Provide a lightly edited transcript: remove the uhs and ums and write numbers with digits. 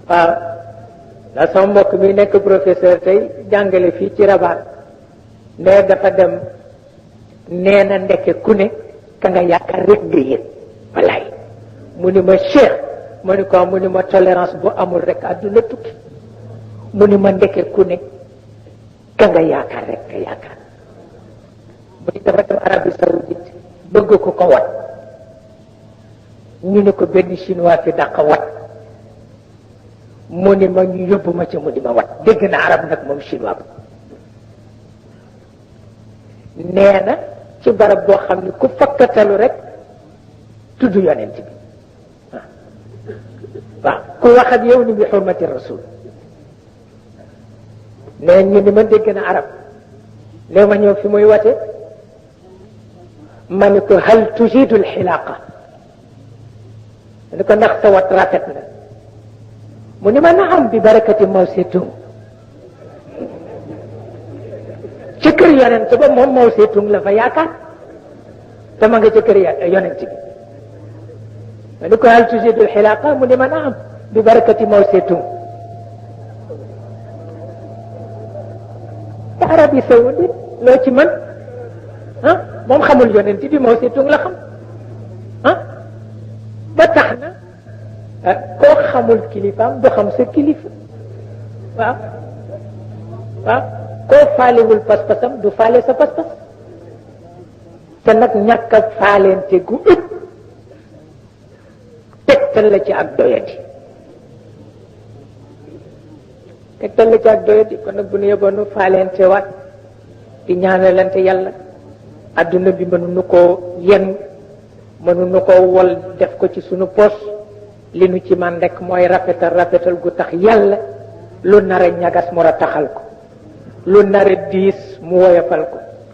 waaw la sama mbokk mi nekk professeur tey jàngale fii ci Rabat ne dafa dem nee na ndekke ku ne ka nga yaakaar rek nga yëg wallaay mu ni ma Cheikh ma ni ko mu ni ma tolérance bu amul rek àdduna tukki mu ni ma ndekke ku ne ka nga yaakaar rek nga yaakaar mu ni dafa dem Arabie Saoudite bëgg ko ko wat ñu ne ko benn chinois fi dàq wat mu ni ma ñu yóbbu ma ca mu di ma wat dégg na arab nag moom chinois ba nee na ci barab boo xam ne ku fakkatalu rek tudd yonent bi waaw ku wax ak yow ni bi xurmati rasul nee ñu ni ma dégg na arab léegi ma ñëw fi muy wate ma ni ko hal tujidu alxilaqa ni ko ndax sa wat rafet na mu ni ma naam bi barakati mawsitum ci kër yonent ba moom mawsitum la fa yaakaar te ma nga ci kër yonent bi ma ni ko hal tujidu alxilaqa mu ni ma naam bi barakati mawsitum te Arabie Saoudite loo ci mën ah moom xamul yonent bi mawsitum la xam ah ba tax na koo xamul kilifaam du xam sa kilifa waaw waaw koo faalewul pas-pasam du faale sa pas-pas te nag ñàkk a faalente gu ëpp tegtal la ci ak doyati tegtal la ci ak doyati kon nag bu nu yeboonu faalente waat di ñaanalante yàlla adduna bi mënuñu koo yenn mënuñu koo wol def ko ci sunu poos li nu ci man rek mooy rafetal gu tax yàlla lu nar a ñagas mu rataxal ko lu nar a diis mu woyofal ko